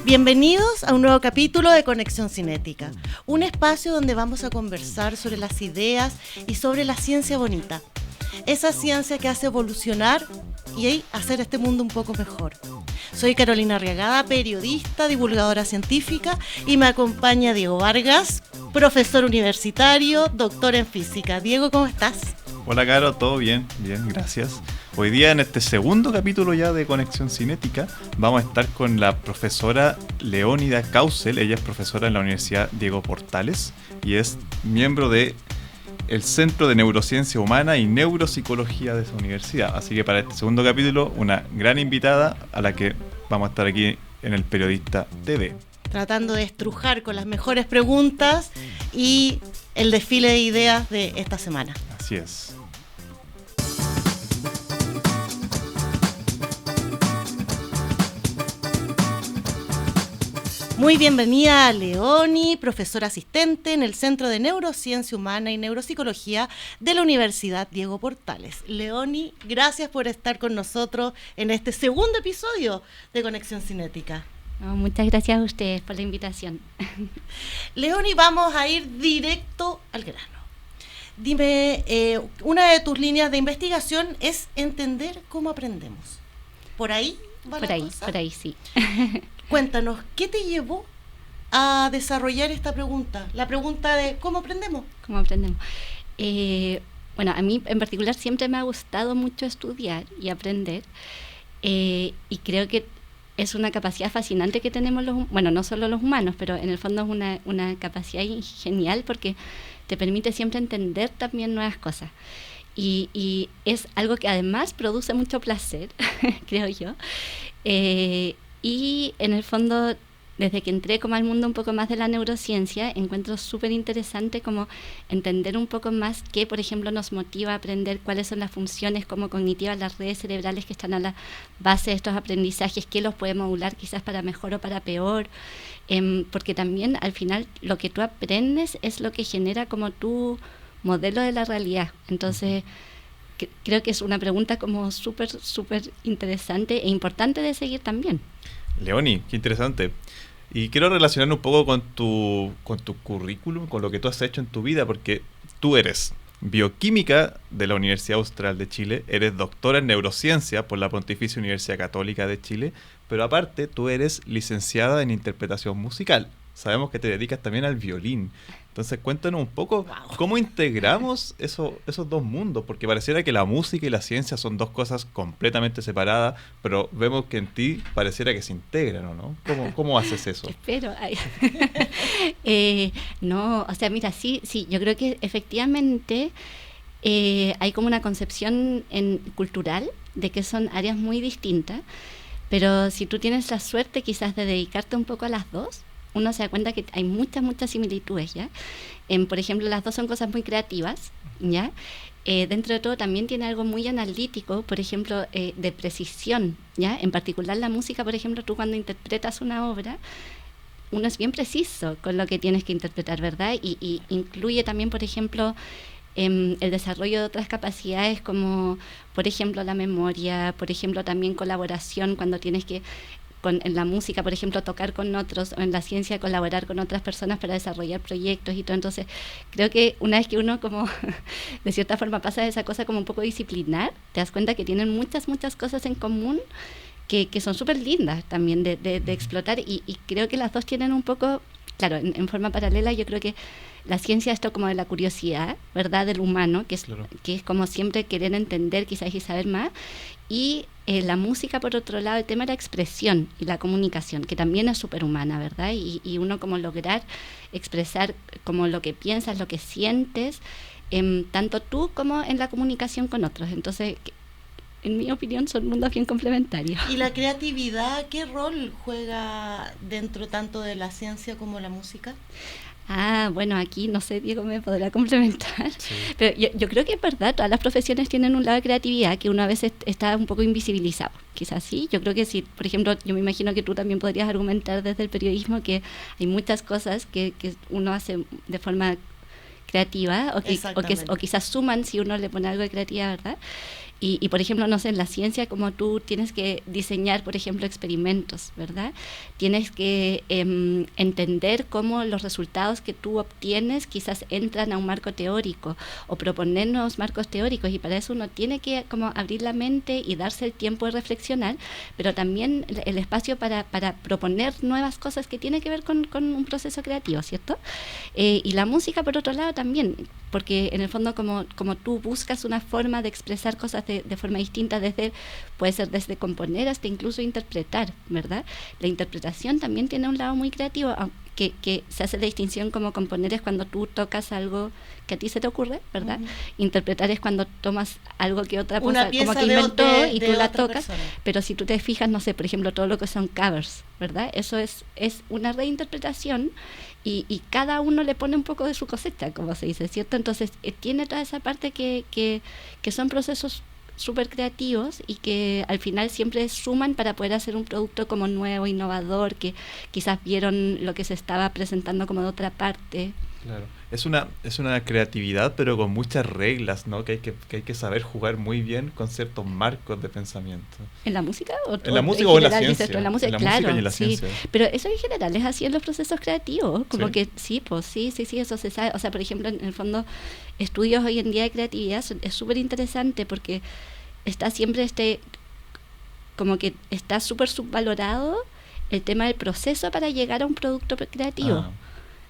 Bienvenidos a un nuevo capítulo de Conexión Cinética, un espacio donde vamos a conversar sobre las ideas y sobre la ciencia bonita, esa ciencia que hace evolucionar y hacer este mundo un poco mejor. Soy Carolina Arriagada, periodista, divulgadora científica, y me acompaña Diego Vargas, profesor universitario, doctor en física. Diego, ¿cómo estás? Hola, Caro, todo bien, gracias. Hoy día, en este segundo capítulo ya de Conexión Cinética, vamos a estar con la profesora Leónida Causel. Ella es profesora en la Universidad Diego Portales y es miembro de el Centro de Neurociencia Humana y Neuropsicología de esa universidad. Así que para este segundo capítulo, una gran invitada a la que vamos a estar aquí en el Periodista TV. Tratando de estrujar con las mejores preguntas y el desfile de ideas de esta semana. Así es. Muy bienvenida a Leoni, profesora asistente en el Centro de Neurociencia Humana y Neuropsicología de la Universidad Diego Portales. Leoni, gracias por estar con nosotros en este segundo episodio de Conexión Cinética. Muchas gracias a ustedes por la invitación. Leoni, vamos a ir directo al grano. Dime, una de tus líneas de investigación es entender cómo aprendemos. ¿Por ahí va la cosa? Por ahí, sí. Cuéntanos, ¿qué te llevó a desarrollar esta pregunta? La pregunta de ¿cómo aprendemos? ¿Cómo aprendemos? Bueno, a mí en particular siempre me ha gustado mucho estudiar y aprender, y creo que es una capacidad fascinante que tenemos no solo los humanos, pero en el fondo es una capacidad genial porque te permite siempre entender también nuevas cosas. Y es algo que además produce mucho placer, creo yo. Y en el fondo, desde que entré como al mundo un poco más de la neurociencia, encuentro súper interesante como entender un poco más qué, por ejemplo, nos motiva a aprender, cuáles son las funciones como cognitivas, las redes cerebrales que están a la base de estos aprendizajes, qué los puede modular quizás para mejor o para peor, porque también al final lo que tú aprendes es lo que genera como tu modelo de la realidad. Entonces, creo que es una pregunta como súper interesante e importante de seguir también. Leoni, qué interesante. Y quiero relacionar un poco con tu currículum, con lo que tú has hecho en tu vida, porque tú eres bioquímica de la Universidad Austral de Chile, eres doctora en neurociencia por la Pontificia Universidad Católica de Chile, pero aparte tú eres licenciada en interpretación musical. Sabemos que te dedicas también al violín. Entonces cuéntanos un poco cómo integramos esos dos mundos, porque pareciera que la música y la ciencia son dos cosas completamente separadas, pero vemos que en ti pareciera que se integran, ¿o no? ¿Cómo haces eso? Espero. No, o sea, mira, sí, yo creo que efectivamente hay como una concepción cultural de que son áreas muy distintas, pero si tú tienes la suerte quizás de dedicarte un poco a las dos, uno se da cuenta que hay muchas similitudes, ¿ya? Por ejemplo, las dos son cosas muy creativas, ¿ya? Dentro de todo también tiene algo muy analítico, por ejemplo, de precisión, ¿ya? En particular la música, por ejemplo, tú cuando interpretas una obra, uno es bien preciso con lo que tienes que interpretar, ¿verdad? Y incluye también, por ejemplo, el desarrollo de otras capacidades como, por ejemplo, la memoria, por ejemplo, también colaboración cuando tienes que en la música, por ejemplo, tocar con otros, o en la ciencia colaborar con otras personas para desarrollar proyectos y todo. Entonces, creo que una vez que uno como de cierta forma pasa de esa cosa como un poco disciplinar, te das cuenta que tienen muchas cosas en común que son súper lindas también de explotar, y creo que las dos tienen un poco, claro, en forma paralela. Yo creo que la ciencia, esto como de la curiosidad, ¿verdad?, del humano, que es como siempre querer entender quizás y saber más, y la música, por otro lado, el tema de la expresión y la comunicación, que también es súper humana, ¿verdad? Y uno como lograr expresar como lo que piensas, lo que sientes, tanto tú como en la comunicación con otros. Entonces, en mi opinión, son mundos bien complementarios. ¿Y la creatividad qué rol juega dentro tanto de la ciencia como la música? Bueno, aquí no sé, Diego me podrá complementar, sí. Pero yo creo que es verdad, todas las profesiones tienen un lado de creatividad que una vez está un poco invisibilizado, quizás sí. Yo creo que sí, por ejemplo, yo me imagino que tú también podrías argumentar desde el periodismo que hay muchas cosas que uno hace de forma creativa o quizás suman si uno le pone algo de creatividad, ¿verdad? Y, por ejemplo, no sé, en la ciencia, como tú tienes que diseñar, por ejemplo, experimentos, ¿verdad? Tienes que entender cómo los resultados que tú obtienes quizás entran a un marco teórico o proponer nuevos marcos teóricos, y para eso uno tiene que como abrir la mente y darse el tiempo de reflexionar, pero también el espacio para proponer nuevas cosas que tiene que ver con un proceso creativo, ¿cierto? Y la música, por otro lado, también, porque en el fondo como tú buscas una forma de expresar cosas de forma distinta, puede ser desde componer hasta incluso interpretar, ¿verdad? La interpretación también tiene un lado muy creativo, que se hace la distinción como componer es cuando tú tocas algo que a ti se te ocurre, ¿verdad? Interpretar es cuando tomas algo que otra cosa como que inventó y tú la tocas, pero si tú te fijas, no sé, por ejemplo, todo lo que son covers, ¿verdad? Eso es una reinterpretación y cada uno le pone un poco de su cosecha, como se dice, ¿cierto? Entonces tiene toda esa parte que son procesos súper creativos y que al final siempre suman para poder hacer un producto como nuevo, innovador, que quizás vieron lo que se estaba presentando como de otra parte. Claro. Es una creatividad, pero con muchas reglas, ¿no? Que hay que saber jugar muy bien con ciertos marcos de pensamiento. ¿En la música? ¿En la música o en la ciencia? En la música, claro, música y en la ciencia. Pero eso en general es así en los procesos creativos, como que sí, eso se sabe. O sea, por ejemplo, en el fondo, estudios hoy en día de creatividad es súper interesante porque está siempre como que está súper subvalorado el tema del proceso para llegar a un producto creativo.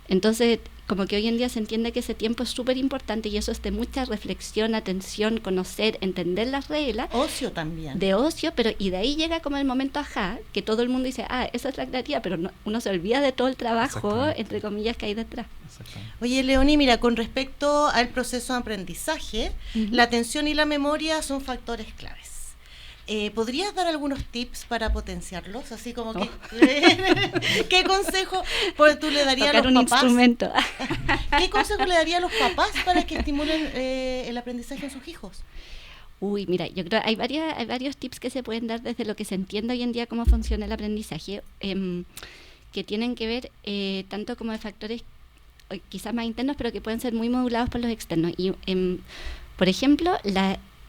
Entonces, como que hoy en día se entiende que ese tiempo es súper importante y eso es de mucha reflexión, atención, conocer, entender las reglas. Ocio también. De ocio, pero y de ahí llega como el momento ajá, que todo el mundo dice, esa es la creatividad, pero uno se olvida de todo el trabajo, entre comillas, que hay detrás. Oye, Leonie, mira, con respecto al proceso de aprendizaje, la atención y la memoria son factores claves. ¿Podrías dar algunos tips para potenciarlos? Así como que ¿qué consejo tú le darías a los papás? Instrumento. ¿Qué consejo le daría a los papás para que estimulen el aprendizaje en sus hijos? Uy, mira, yo creo que hay varios tips que se pueden dar desde lo que se entiende hoy en día cómo funciona el aprendizaje, que tienen que ver tanto como de factores quizás más internos, pero que pueden ser muy modulados por los externos. Y, por ejemplo,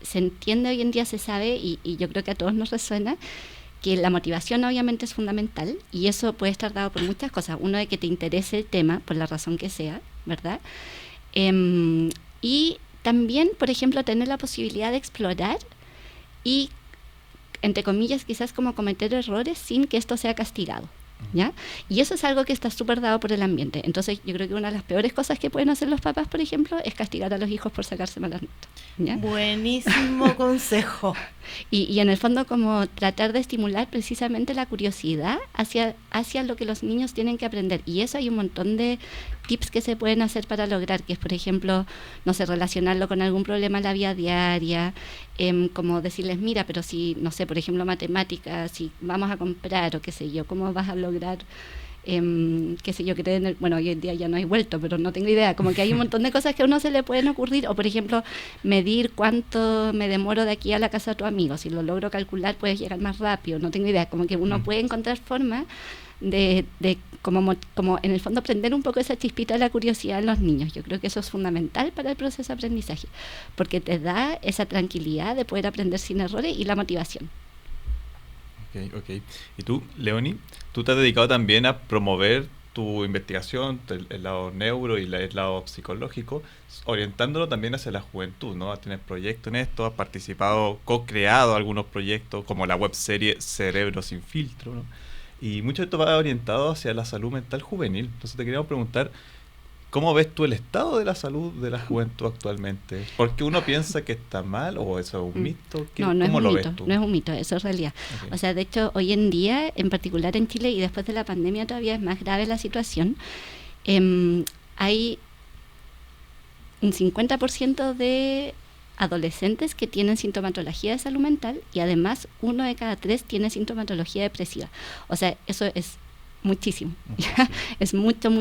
se entiende hoy en día, se sabe, y yo creo que a todos nos resuena, que la motivación obviamente es fundamental, y eso puede estar dado por muchas cosas. Uno, de que te interese el tema, por la razón que sea, ¿verdad? Y también, por ejemplo, tener la posibilidad de explorar y, entre comillas, quizás como cometer errores sin que esto sea castigado, ¿ya? Y eso es algo que está súper dado por el ambiente. Entonces yo creo que una de las peores cosas que pueden hacer los papás, por ejemplo, es castigar a los hijos por sacarse malas notas, ¿ya? Buenísimo consejo. Y en el fondo como tratar de estimular precisamente la curiosidad hacia lo que los niños tienen que aprender. Y eso hay un montón de tips que se pueden hacer para lograr, que es, por ejemplo, no sé, relacionarlo con algún problema en la vida diaria, como decirles, mira, pero si, no sé, por ejemplo, matemáticas, si vamos a comprar o qué sé yo, ¿cómo vas a lograr, qué sé yo, que te den bueno, hoy en día ya no hay vuelto, pero no tengo idea, como que hay un montón de cosas que a uno se le pueden ocurrir, o por ejemplo, medir cuánto me demoro de aquí a la casa de tu amigo, si lo logro calcular puedes llegar más rápido, no tengo idea, como que uno puede encontrar formas de como en el fondo prender un poco esa chispita de la curiosidad en los niños. Yo creo que eso es fundamental para el proceso de aprendizaje, porque te da esa tranquilidad de poder aprender sin errores y la motivación. Ok. Y tú, Leonie, tú te has dedicado también a promover tu investigación, el lado neuro y el lado psicológico, orientándolo también hacia la juventud, ¿no? Tienes proyectos en esto, has participado, co-creado algunos proyectos como la webserie Cerebro sin filtro, ¿no? Y mucho de esto va orientado hacia la salud mental juvenil. Entonces te queríamos preguntar, ¿cómo ves tú el estado de la salud de la juventud actualmente? ¿Por qué uno piensa que está mal o eso es un mito? No es un mito, no es un mito, eso es realidad. Okay. O sea, de hecho, hoy en día, en particular en Chile y después de la pandemia todavía es más grave la situación, hay un 50% de adolescentes que tienen sintomatología de salud mental y además 1 de cada 3 tiene sintomatología depresiva. O sea, eso es muchísimo. Es mucho.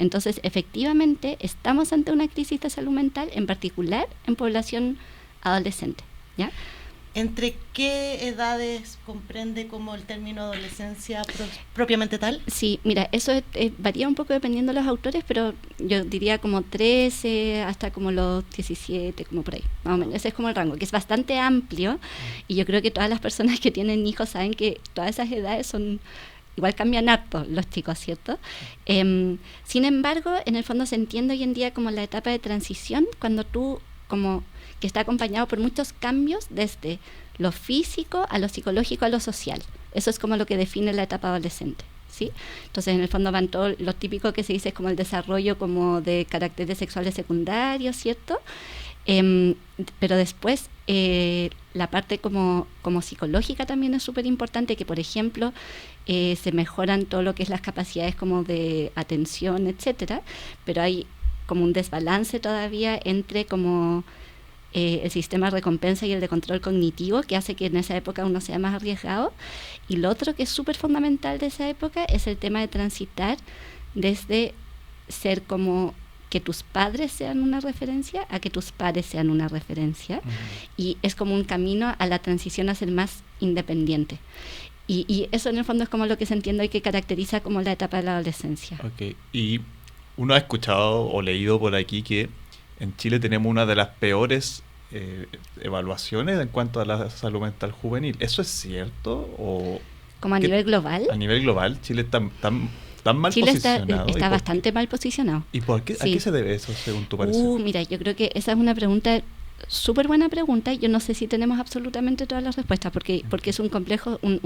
Entonces, efectivamente, estamos ante una crisis de salud mental, en particular en población adolescente, ¿ya? ¿Entre qué edades comprende como el término adolescencia propiamente tal? Sí, mira, eso varía un poco dependiendo de los autores, pero yo diría como 13 hasta como los 17, como por ahí, más o menos. Ese es como el rango, que es bastante amplio, y yo creo que todas las personas que tienen hijos saben que todas esas edades son... Igual cambian harto los chicos, ¿cierto? Sin embargo, en el fondo se entiende hoy en día como la etapa de transición, cuando tú como... que está acompañado por muchos cambios desde lo físico a lo psicológico a lo social. Eso es como lo que define la etapa adolescente, ¿sí? Entonces, en el fondo van todo lo típico que se dice es como el desarrollo como de caracteres sexuales secundarios, ¿cierto? Pero después la parte como psicológica también es súper importante, que por ejemplo se mejoran todo lo que es las capacidades como de atención, etcétera, pero hay como un desbalance todavía entre como el sistema de recompensa y el de control cognitivo, que hace que en esa época uno sea más arriesgado. Y lo otro que es súper fundamental de esa época es el tema de transitar desde ser como que tus padres sean una referencia a que tus pares sean una referencia. Y es como un camino a la transición a ser más independiente. Y eso en el fondo es como lo que se entiende y que caracteriza como la etapa de la adolescencia. Ok, y uno ha escuchado o leído por aquí que en Chile tenemos una de las peores evaluaciones en cuanto a la salud mental juvenil. ¿Eso es cierto? ¿O como a nivel global? A nivel global, Chile está tan mal Chile posicionado. Está bastante mal posicionado. ¿Y por qué? Sí. ¿A qué se debe eso, según tu parecer? Mira, yo creo que esa es una pregunta, súper buena pregunta. Yo no sé si tenemos absolutamente todas las respuestas, porque es un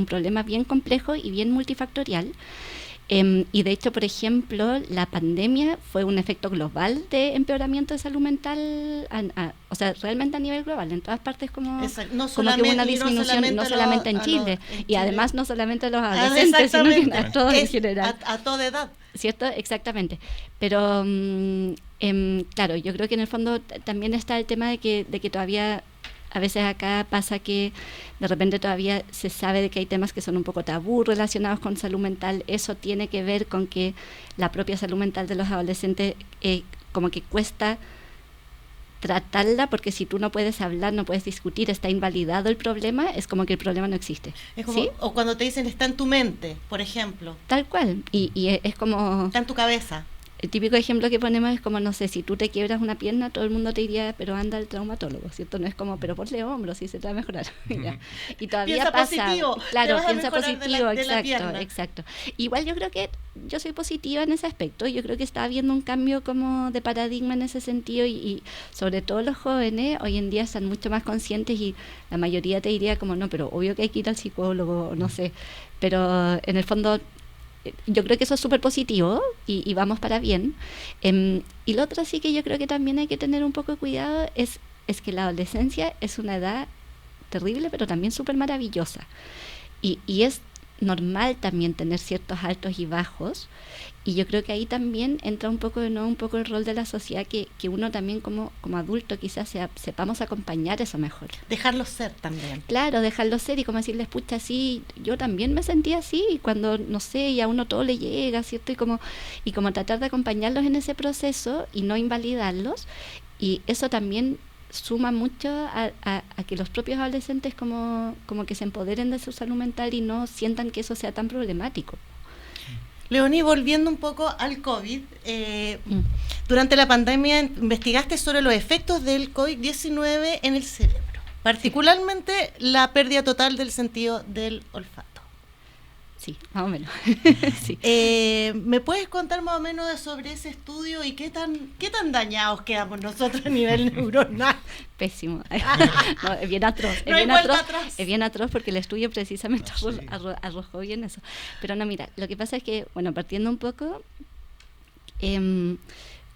problema bien complejo y bien multifactorial. Y de hecho, por ejemplo, la pandemia fue un efecto global de empeoramiento de salud mental, o sea, realmente a nivel global, en todas partes como que hubo una disminución, no solamente en Chile, y además no solamente a los adolescentes, sino que a todos en general. A toda edad. ¿Cierto? Exactamente. Pero, claro, yo creo que en el fondo también está el tema de que todavía... A veces acá pasa que de repente todavía se sabe de que hay temas que son un poco tabú relacionados con salud mental. Eso tiene que ver con que la propia salud mental de los adolescentes como que cuesta tratarla, porque si tú no puedes hablar, no puedes discutir, está invalidado el problema, es como que el problema no existe. Es como, ¿sí? O cuando te dicen está en tu mente, por ejemplo. Tal cual, y es como... Está en tu cabeza. El típico ejemplo que ponemos es como, no sé, si tú te quiebras una pierna, todo el mundo te diría, pero anda al traumatólogo, ¿cierto? No es como, pero ponle hombros y se te va a mejorar. Y todavía piensa pasa. Positivo, claro, piensa positivo, de la exacto, exacto. Igual yo creo que yo soy positiva en ese aspecto. Yo creo que está habiendo un cambio como de paradigma en ese sentido y sobre todo los jóvenes hoy en día están mucho más conscientes y la mayoría te diría como, no, pero obvio que hay que ir al psicólogo, no sé. Pero en el fondo... Yo creo que eso es súper positivo y vamos para bien. Y lo otro sí que yo creo que también hay que tener un poco de cuidado es que la adolescencia es una edad terrible, pero también súper maravillosa. Y es normal también tener ciertos altos y bajos. Y yo creo que ahí también entra un poco el rol de la sociedad, que uno también como adulto quizás sepamos acompañar eso mejor. Dejarlos ser también. Claro, dejarlos ser y como decirles, pucha, sí, yo también me sentía así, y cuando, no sé, y a uno todo le llega, ¿cierto? Y como tratar de acompañarlos en ese proceso y no invalidarlos. Y eso también suma mucho a que los propios adolescentes como que se empoderen de su salud mental y no sientan que eso sea tan problemático. Leoní, volviendo un poco al COVID, durante la pandemia investigaste sobre los efectos del COVID-19 en el cerebro, particularmente la pérdida total del sentido del olfato. Sí, más o menos. Sí. ¿Me puedes contar más o menos sobre ese estudio y qué tan dañados quedamos nosotros a nivel neuronal? Pésimo. No, es bien atroz. Es bien atroz porque el estudio precisamente arrojó bien eso. Pero no, mira, lo que pasa es que, bueno, partiendo un poco,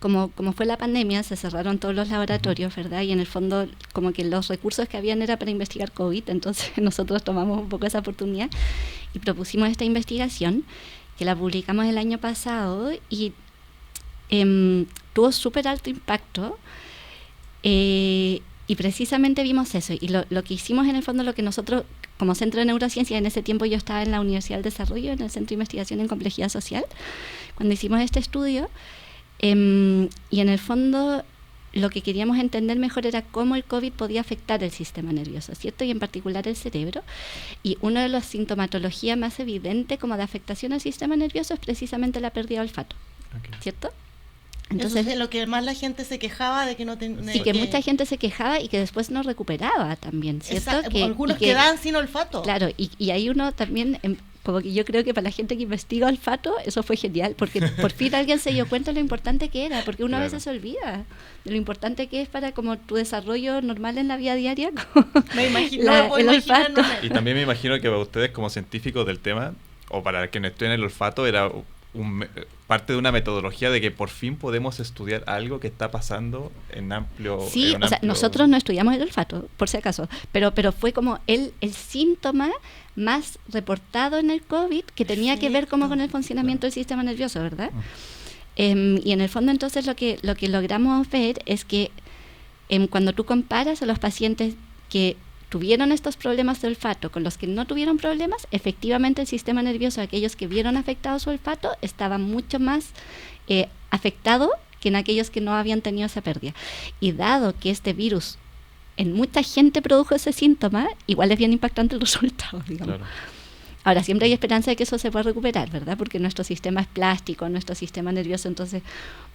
como fue la pandemia, se cerraron todos los laboratorios, ¿verdad? Y en el fondo, como que los recursos que habían era para investigar COVID, entonces nosotros tomamos un poco esa oportunidad y propusimos esta investigación, que la publicamos el año pasado y tuvo súper alto impacto, y precisamente vimos eso. Y lo que hicimos en el fondo, lo que nosotros, como Centro de Neurociencia, en ese tiempo yo estaba en la Universidad del Desarrollo, en el Centro de Investigación en Complejidad Social, cuando hicimos este estudio, y en el fondo lo que queríamos entender mejor era cómo el COVID podía afectar el sistema nervioso, ¿cierto? Y en particular el cerebro. Y una de las sintomatologías más evidentes como de afectación al sistema nervioso es precisamente la pérdida de olfato, ¿cierto? Entonces, eso es de lo que más la gente se quejaba de que no tenía. Y que mucha gente se quejaba y que después no recuperaba también, ¿cierto? Algunos quedaban sin olfato. Claro, y hay uno también, como que yo creo que para la gente que investiga olfato, eso fue genial, porque por fin alguien se dio cuenta de lo importante que era, porque una vez se olvida de lo importante que es para como tu desarrollo normal en la vida diaria. Me imagino el olfato. Y también me imagino que para ustedes como científicos del tema, o para quienes estudian el olfato, era parte de una metodología de que por fin podemos estudiar algo que está pasando en amplio... Sí, o sea, nosotros no estudiamos el olfato, por si acaso, pero fue como el síntoma más reportado en el COVID que tenía que ver como con el funcionamiento del sistema nervioso, ¿verdad? Y en el fondo entonces lo que logramos ver es que cuando tú comparas a los pacientes que tuvieron estos problemas de olfato con los que no tuvieron problemas, efectivamente el sistema nervioso de aquellos que vieron afectado su olfato estaba mucho más afectado que en aquellos que no habían tenido esa pérdida. Y dado que este virus en mucha gente produjo ese síntoma, igual es bien impactante el resultado, digamos. Claro. Ahora, siempre hay esperanza de que eso se pueda recuperar, ¿verdad? Porque nuestro sistema es plástico, nuestro sistema nervioso, entonces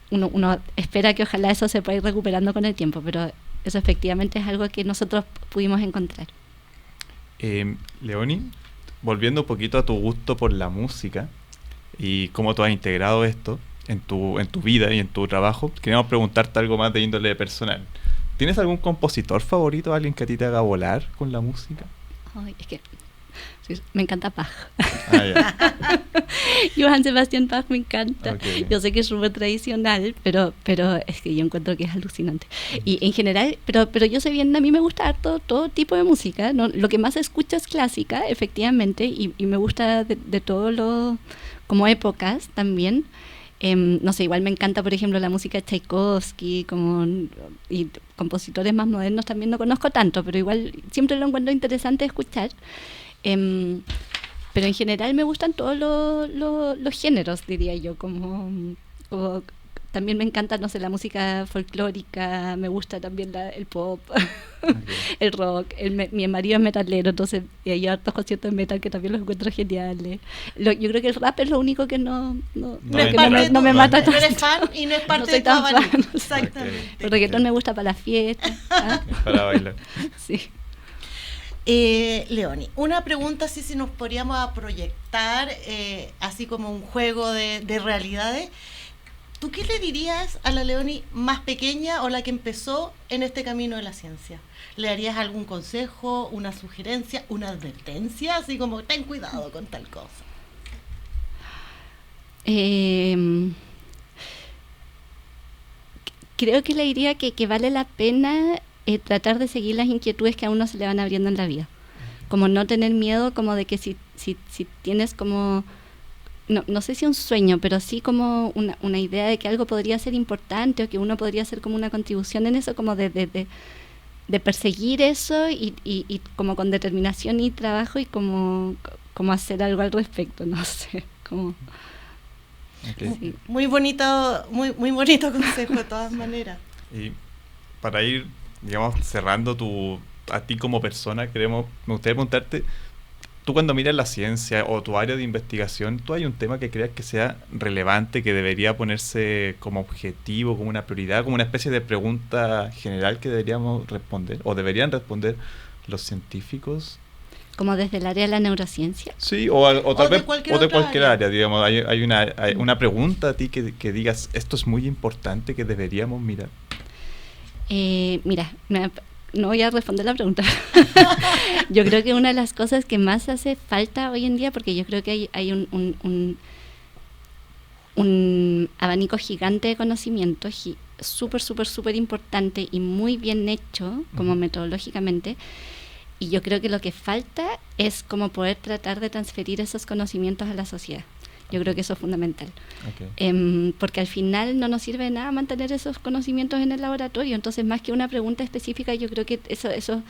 uno espera que ojalá eso se pueda ir recuperando con el tiempo, pero eso efectivamente es algo que nosotros pudimos encontrar. Leonie, volviendo un poquito a tu gusto por la música y cómo tú has integrado esto en tu vida y en tu trabajo, queríamos preguntarte algo más de índole personal. ¿Tienes algún compositor favorito, alguien que a ti te haga volar con la música? Ay, es que me encanta Bach. Ya. Johann Sebastian Bach me encanta. Okay. Yo sé que es súper tradicional, pero es que yo encuentro que es alucinante. Y en general, pero yo sé bien, a mí me gusta todo tipo de música, ¿no? Lo que más escucho es clásica, efectivamente, y me gusta de todos los como épocas también. No sé, igual me encanta, por ejemplo, la música de Tchaikovsky, y compositores más modernos también no conozco tanto, pero igual siempre lo encuentro interesante escuchar. Pero en general me gustan todos los géneros, diría yo, como también me encanta, no sé, la música folclórica, me gusta también el pop, el rock. Mi marido es metalero, entonces hay hartos conciertos de metal que también los encuentro geniales. Yo creo que el rap es lo único que no me mata tanto. No eres fan y no es parte de tu abanico. Exactamente. El reggaetón me gusta para la fiesta. Para bailar. Sí. Leonie, una pregunta así si nos podríamos proyectar así como un juego de realidades. ¿Tú qué le dirías a la Leonie más pequeña o la que empezó en este camino de la ciencia? ¿Le darías algún consejo, una sugerencia, una advertencia? Así como, ten cuidado con tal cosa. Creo que le diría que vale la pena tratar de seguir las inquietudes que a uno se le van abriendo en la vida. Como no tener miedo, como de que si tienes como... No sé si un sueño, pero sí como una idea de que algo podría ser importante o que uno podría hacer como una contribución en eso, como de perseguir eso y como con determinación y trabajo y como hacer algo al respecto, no sé, como... Okay. Sí. Muy bonito consejo de todas maneras. Y para ir, digamos, cerrando a ti como persona, me gustaría preguntarte, tú cuando miras la ciencia o tu área de investigación, ¿tú hay un tema que creas que sea relevante, que debería ponerse como objetivo, como una prioridad, como una especie de pregunta general que deberíamos responder o deberían responder los científicos? ¿Como desde el área de la neurociencia? Sí, o tal vez de cualquier área, digamos. Hay una pregunta a ti que digas, esto es muy importante, que deberíamos mirar. Mira, no voy a responder la pregunta. Yo creo que una de las cosas que más hace falta hoy en día, porque yo creo que hay un abanico gigante de conocimiento, súper importante y muy bien hecho, como metodológicamente, y yo creo que lo que falta es como poder tratar de transferir esos conocimientos a la sociedad. Yo creo que eso es fundamental. Okay. Porque al final no nos sirve de nada mantener esos conocimientos en el laboratorio. Entonces, más que una pregunta específica, yo creo que eso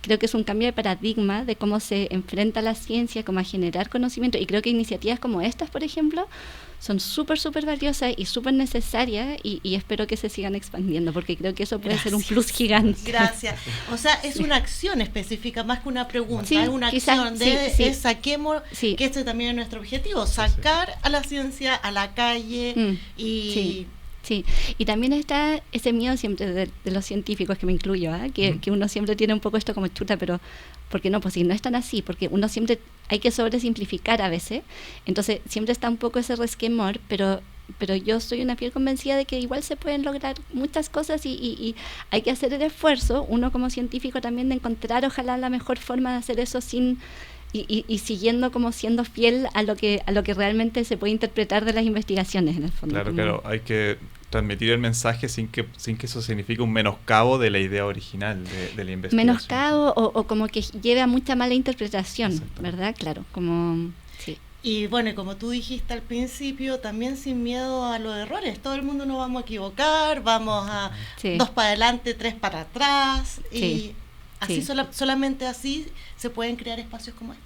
creo que es un cambio de paradigma de cómo se enfrenta la ciencia, cómo a generar conocimiento, y creo que iniciativas como estas, por ejemplo, son súper valiosas y súper necesarias, y espero que se sigan expandiendo, porque creo que eso puede ser un plus gigante. Gracias. O sea, es una acción específica más que una pregunta, Sí, es una quizás, acción sí. saquemos, Sí. que este también es nuestro objetivo, sacar a la ciencia a la calle y... Sí, y también está ese miedo siempre de los científicos, que me incluyo, que uno siempre tiene un poco esto como chuta, pero ¿por qué no? Pues si no es tan así, porque uno siempre hay que sobresimplificar a veces, entonces siempre está un poco ese resquemor, pero yo soy una fiel convencida de que igual se pueden lograr muchas cosas y hay que hacer el esfuerzo, uno como científico también, de encontrar ojalá la mejor forma de hacer eso sin... Y siguiendo como siendo fiel a lo que realmente se puede interpretar de las investigaciones, en el fondo. Claro, hay que transmitir el mensaje sin que eso signifique un menoscabo de la idea original de la investigación. Menoscabo o como que lleve a mucha mala interpretación, ¿verdad? Claro, como... Sí. Y bueno, como tú dijiste al principio, también sin miedo a los errores. Todo el mundo nos vamos a equivocar, vamos a 2 para adelante, 3 para atrás, y así solamente así se pueden crear espacios como este.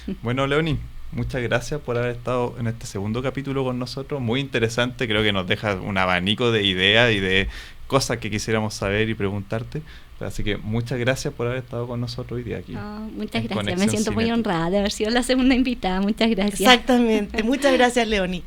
Sí. Bueno, Leonie, muchas gracias por haber estado en este segundo capítulo con nosotros. Muy interesante, creo que nos deja un abanico de ideas y de cosas que quisiéramos saber y preguntarte. Así que muchas gracias por haber estado con nosotros hoy día aquí. Muchas gracias, me siento muy honrada de haber sido la segunda invitada. Muchas gracias. Exactamente, muchas gracias, Leonie.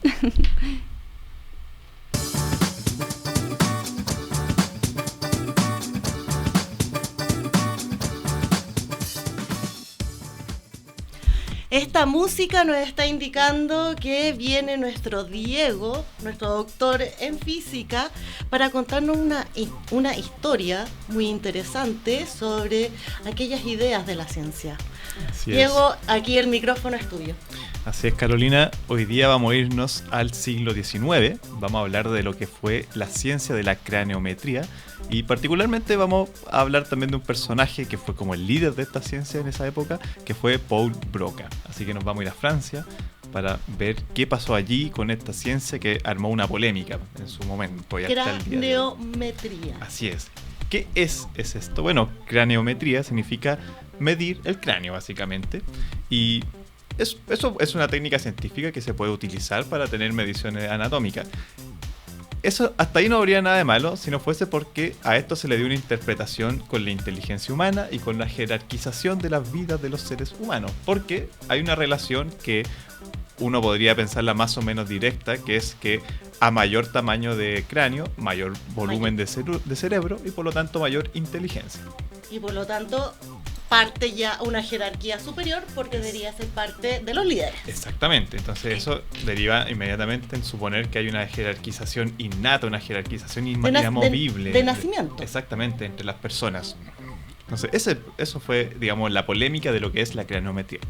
Esta música nos está indicando que viene nuestro Diego, nuestro doctor en física, para contarnos una historia muy interesante sobre aquellas ideas de la ciencia. Así Diego, es. aquí el micrófono es tuyo. Así es, Carolina. Hoy día vamos a irnos al siglo XIX. Vamos a hablar de lo que fue la ciencia de la craneometría. Y particularmente vamos a hablar también de un personaje que fue como el líder de esta ciencia en esa época, que fue Paul Broca. Así que nos vamos a ir a Francia para ver qué pasó allí con esta ciencia que armó una polémica en su momento. Craneometría. Así es. ¿Qué es esto? Bueno, craneometría significa medir el cráneo, básicamente. Y eso es una técnica científica que se puede utilizar para tener mediciones anatómicas. Eso, hasta ahí no habría nada de malo si no fuese porque a esto se le dio una interpretación con la inteligencia humana y con la jerarquización de las vidas de los seres humanos. Porque hay una relación que uno podría pensarla más o menos directa, que es que a mayor tamaño de cráneo, mayor volumen de cerebro y por lo tanto mayor inteligencia. Y por lo tanto parte ya una jerarquía superior porque debería ser parte de los líderes. Exactamente, entonces eso deriva inmediatamente en suponer que hay una jerarquización innata, una jerarquización inamovible. De nacimiento. Exactamente, entre las personas. Entonces eso fue, digamos, la polémica de lo que es la craneometría.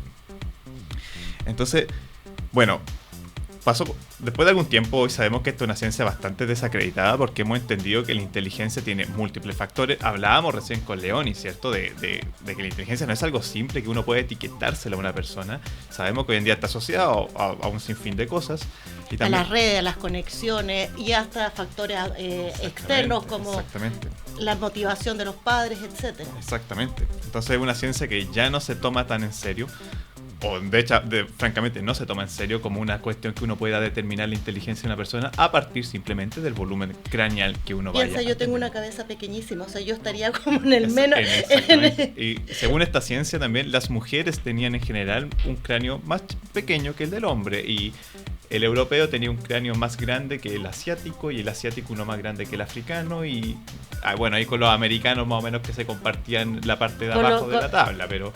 Entonces, bueno, después de algún tiempo, hoy sabemos que esto es una ciencia bastante desacreditada porque hemos entendido que la inteligencia tiene múltiples factores. Hablábamos recién con Leonie, ¿cierto? De que la inteligencia no es algo simple que uno puede etiquetársela a una persona. Sabemos que hoy en día está asociado a un sinfín de cosas. Y también, a las redes, a las conexiones y hasta factores externos como la motivación de los padres, etcétera. Exactamente. Entonces es una ciencia que ya no se toma tan en serio. O de hecho, francamente, no se toma en serio como una cuestión que uno pueda determinar la inteligencia de una persona a partir simplemente del volumen craneal que uno vaya a tener. Yo tengo una cabeza pequeñísima, o sea, yo estaría como en el menos... Y según esta ciencia también, las mujeres tenían en general un cráneo más pequeño que el del hombre y el europeo tenía un cráneo más grande que el asiático y el asiático uno más grande que el africano y bueno, ahí con los americanos más o menos que se compartían la parte de abajo de la tabla, pero...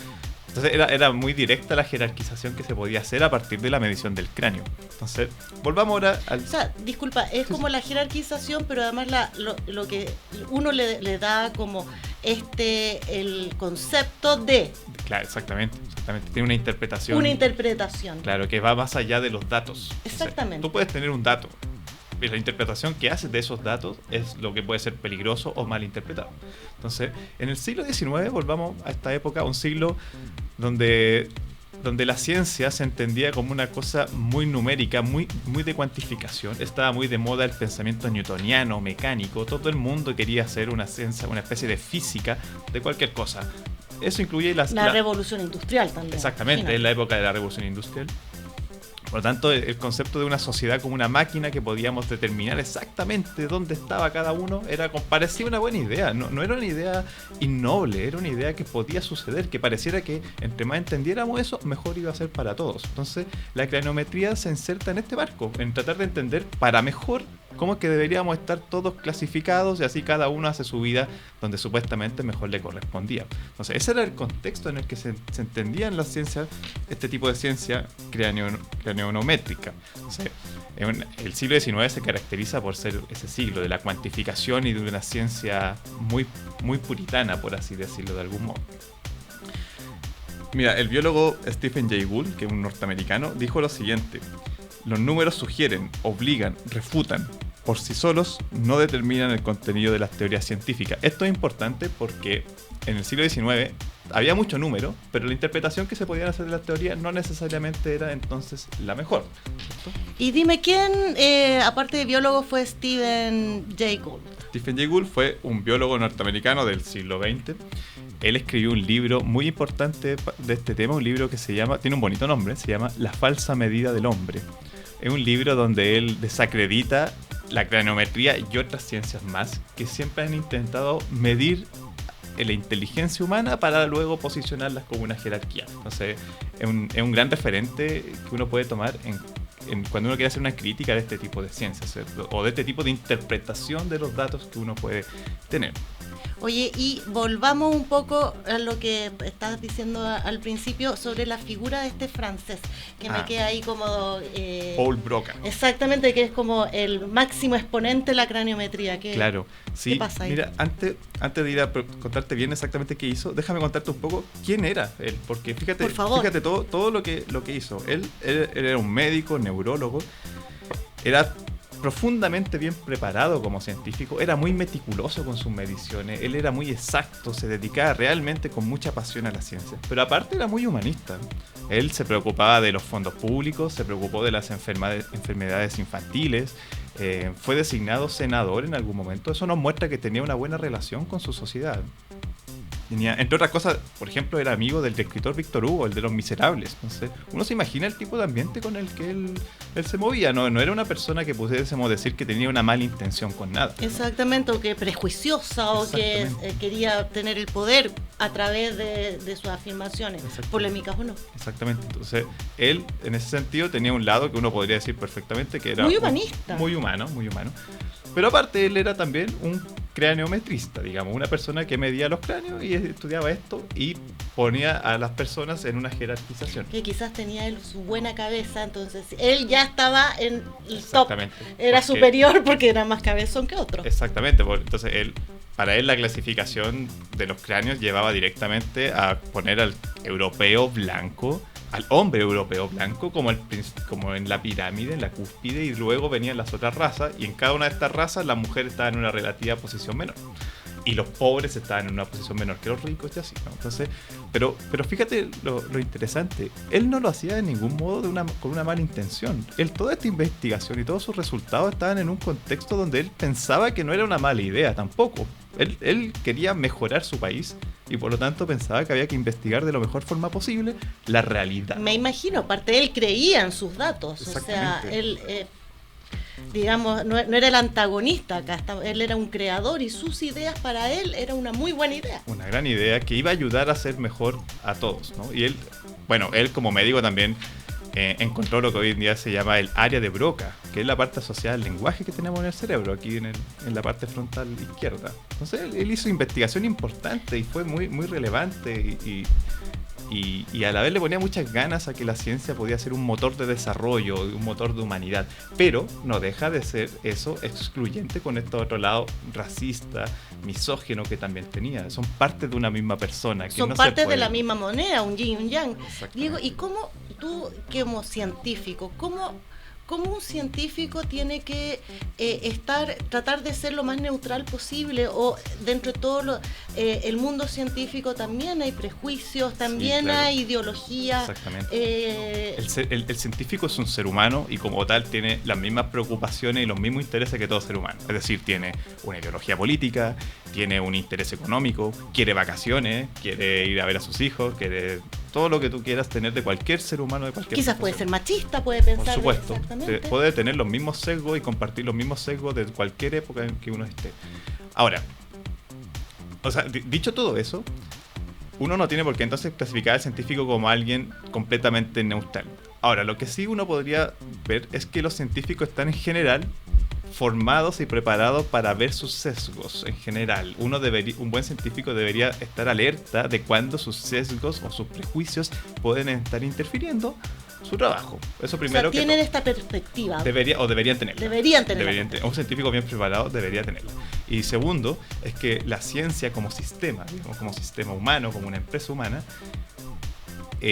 Entonces era muy directa la jerarquización que se podía hacer a partir de la medición del cráneo. Entonces, volvamos ahora al... O sea, disculpa, es como la jerarquización, pero además lo que uno le da como el concepto de... Claro, exactamente. Tiene una interpretación. Una interpretación. Claro, que va más allá de los datos. Exactamente. O sea, tú puedes tener un dato. Y la interpretación que haces de esos datos es lo que puede ser peligroso o mal interpretado. Entonces, en el siglo XIX, volvamos a esta época, un siglo donde donde la ciencia se entendía como una cosa muy numérica, muy de cuantificación. Estaba muy de moda el pensamiento newtoniano, mecánico. Todo el mundo quería hacer una ciencia, una especie de física de cualquier cosa. Eso incluye la revolución industrial también. Exactamente, en la época de la revolución industrial. Por lo tanto, el concepto de una sociedad como una máquina que podíamos determinar exactamente dónde estaba cada uno parecía una buena idea. No era una idea innoble, era una idea que podía suceder, que pareciera que entre más entendiéramos eso, mejor iba a ser para todos. Entonces, la craniometría se inserta en este barco, en tratar de entender para mejor cómo es que deberíamos estar todos clasificados y así cada uno hace su vida donde supuestamente mejor le correspondía. Entonces, ese era el contexto en el que se entendía en la ciencia, este tipo de ciencia craneométrica. Entonces, el siglo XIX se caracteriza por ser ese siglo de la cuantificación y de una ciencia muy, muy puritana, por así decirlo de algún modo. Mira, el biólogo Stephen Jay Gould, que es un norteamericano, dijo lo siguiente: los números sugieren, obligan, refutan. Por sí solos no determinan el contenido de las teorías científicas. Esto es importante porque en el siglo XIX había mucho número, pero la interpretación que se podían hacer de las teorías no necesariamente era entonces la mejor, ¿cierto? Y dime, ¿quién, aparte de biólogo, fue Stephen Jay Gould? Stephen Jay Gould fue un biólogo norteamericano del siglo XX. Él escribió un libro muy importante de este tema, un libro que tiene un bonito nombre, se llama La falsa medida del hombre. Es un libro donde él desacredita la craniometría y otras ciencias más que siempre han intentado medir la inteligencia humana para luego posicionarlas como una jerarquía. Entonces, es un gran referente que uno puede tomar cuando uno quiere hacer una crítica de este tipo de ciencias, ¿cierto? O de este tipo de interpretación de los datos que uno puede tener. Oye, y volvamos un poco a lo que estabas diciendo al principio sobre la figura de este francés, que me queda ahí como... Paul Broca. Exactamente, que es como el máximo exponente de la craniometría. Claro, sí. ¿Qué pasa ahí? Mira, antes de ir a contarte bien exactamente qué hizo, déjame contarte un poco quién era él, porque fíjate todo lo que hizo. Él era un médico, neurólogo, era profundamente bien preparado como científico, era muy meticuloso con sus mediciones, él era muy exacto, se dedicaba realmente con mucha pasión a la ciencia, pero aparte era muy humanista. Él se preocupaba de los fondos públicos, se preocupó de las enfermedades infantiles, fue designado senador en algún momento. Eso nos muestra que tenía una buena relación con su sociedad. Entre otras cosas, por ejemplo, era amigo del escritor Víctor Hugo, el de Los Miserables. Entonces, uno se imagina el tipo de ambiente con el que él se movía. No era una persona que pudiésemos decir que tenía una mala intención con nada, ¿no? Exactamente, o que prejuiciosa, o que quería tener el poder a través de sus afirmaciones, polémicas o no. Exactamente. Entonces, él, en ese sentido, tenía un lado que uno podría decir perfectamente que era... muy humanista. Muy humano. Pero aparte, él era también un craneometrista, digamos, una persona que medía los cráneos y estudiaba esto y ponía a las personas en una jerarquización. Que quizás tenía él su buena cabeza, entonces él ya estaba en el top, era superior porque era más cabezón que otro. Exactamente, entonces para él la clasificación de los cráneos llevaba directamente a poner al europeo blanco, al hombre europeo blanco como en la pirámide, en la cúspide, y luego venían las otras razas, y en cada una de estas razas la mujer estaba en una relativa posición menor y los pobres estaban en una posición menor que los ricos y así, ¿no? Entonces, pero fíjate lo interesante, él no lo hacía de ningún modo con una mala intención. Toda esta investigación y todos sus resultados estaban en un contexto donde él pensaba que no era una mala idea tampoco. Él quería mejorar su país y por lo tanto pensaba que había que investigar de la mejor forma posible la realidad. Me imagino, aparte él creía en sus datos, o sea, él... digamos, no era el antagonista acá, él era un creador y sus ideas para él era una muy buena idea. Una gran idea que iba a ayudar a ser mejor a todos, ¿no? Y él como médico también encontró lo que hoy en día se llama el área de Broca, que es la parte asociada al lenguaje que tenemos en el cerebro, aquí en la parte frontal izquierda. Entonces él hizo investigación importante y fue muy, muy relevante y a la vez le ponía muchas ganas a que la ciencia podía ser un motor de desarrollo, un motor de humanidad, pero no deja de ser eso excluyente con este otro lado racista, misógino que también tenía. Son parte de una misma persona. Son partes de la misma moneda, un yin y un yang. Diego, ¿y cómo tú, como científico, cómo un científico tiene que tratar de ser lo más neutral posible, o dentro de todo el mundo científico también hay prejuicios, también Sí, claro. hay ideología. Exactamente. El científico es un ser humano y como tal tiene las mismas preocupaciones y los mismos intereses que todo ser humano. Es decir, tiene una ideología política, tiene un interés económico, quiere vacaciones, quiere ir a ver a sus hijos, quiere todo lo que tú quieras tener de cualquier ser humano, de cualquier Quizás puede profesión. ser machista, puede pensar. Por supuesto, Exactamente. puede tener los mismos sesgos y compartir los mismos sesgos de cualquier época en que uno esté. Ahora, o sea, dicho todo eso, uno no tiene por qué entonces clasificar al científico como alguien completamente neutral. Ahora, lo que sí uno podría ver es que los científicos están en general formados y preparados para ver sus sesgos en general. Un buen científico debería estar alerta de cuando sus sesgos o sus prejuicios pueden estar interfiriendo su trabajo. Eso primero, o sea, tienen que esta perspectiva. deberían tenerla. Deberían tenerla. Un científico bien preparado debería tenerla. Y segundo, es que la ciencia como sistema, digamos, como sistema humano, como una empresa humana,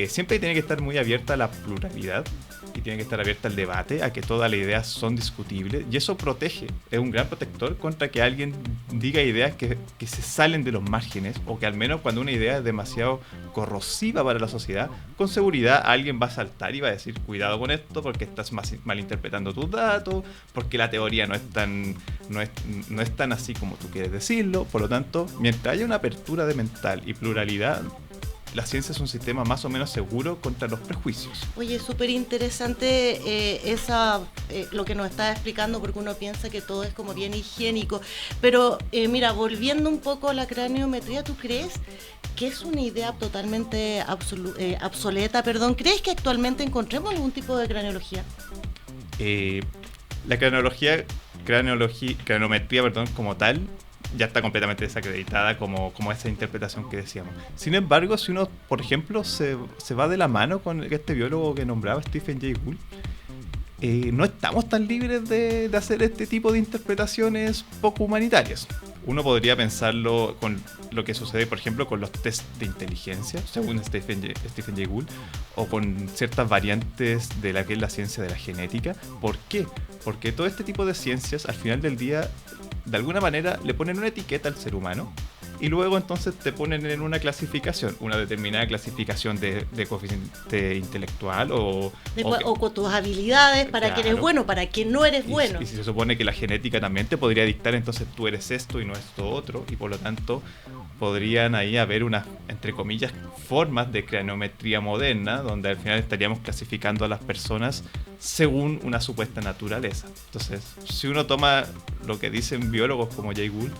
siempre tiene que estar muy abierta a la pluralidad y tiene que estar abierta al debate, a que todas las ideas son discutibles, y eso protege, es un gran protector contra que alguien diga ideas que se salen de los márgenes, o que al menos cuando una idea es demasiado corrosiva para la sociedad, con seguridad alguien va a saltar y va a decir cuidado con esto porque estás malinterpretando tus datos, porque la teoría no es tan así como tú quieres decirlo. Por lo tanto, mientras haya una apertura de mental y pluralidad, la ciencia es un sistema más o menos seguro contra los prejuicios. Oye, súper interesante lo que nos está explicando, porque uno piensa que todo es como bien higiénico. Pero mira, volviendo un poco a la craniometría, ¿tú crees que es una idea totalmente obsoleta? ¿Crees que actualmente encontremos algún tipo de craneología? La craniometría, como tal, ya está completamente desacreditada como esa interpretación que decíamos. Sin embargo, si uno, por ejemplo, se va de la mano con este biólogo que nombraba Stephen Jay Gould, no estamos tan libres de hacer este tipo de interpretaciones poco humanitarias. Uno podría pensarlo con lo que sucede, por ejemplo, con los test de inteligencia, según Stephen Jay Gould, o con ciertas variantes de la que es la ciencia de la genética. ¿Por qué? Porque todo este tipo de ciencias, al final del día, de alguna manera le ponen una etiqueta al ser humano y luego entonces te ponen en una clasificación, una determinada clasificación de coeficiente intelectual o con tus habilidades, para claro, que eres bueno, para que no eres bueno. Y si se supone que la genética también te podría dictar, entonces tú eres esto y no esto otro, y por lo tanto podrían ahí haber unas, entre comillas, formas de craniometría moderna, donde al final estaríamos clasificando a las personas según una supuesta naturaleza. Entonces, si uno toma lo que dicen biólogos como Jay Gould,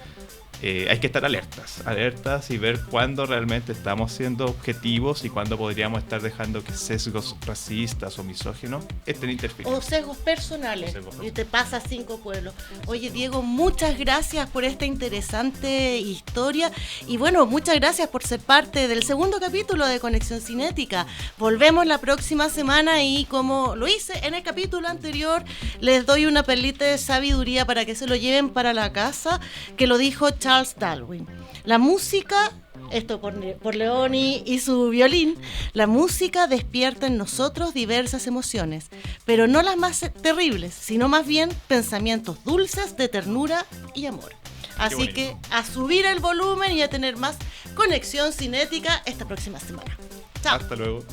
hay que estar alertas y ver cuándo realmente estamos siendo objetivos y cuándo podríamos estar dejando que sesgos racistas o misóginos estén interfiriendo. O sesgos personales. Y te pasa 5 pueblos. Oye, Diego, muchas gracias por esta interesante historia. Y bueno, muchas gracias por ser parte del segundo capítulo de Conexión Cinética. Volvemos la próxima semana y, como lo hice en el capítulo anterior, les doy una perlita de sabiduría para que se lo lleven para la casa, que lo dijo Charles Darwin. La música, esto por Leoni y su violín, la música despierta en nosotros diversas emociones, pero no las más terribles, sino más bien pensamientos dulces de ternura y amor. Así que a subir el volumen y a tener más Conexión Cinética esta próxima semana. Chao. Hasta luego.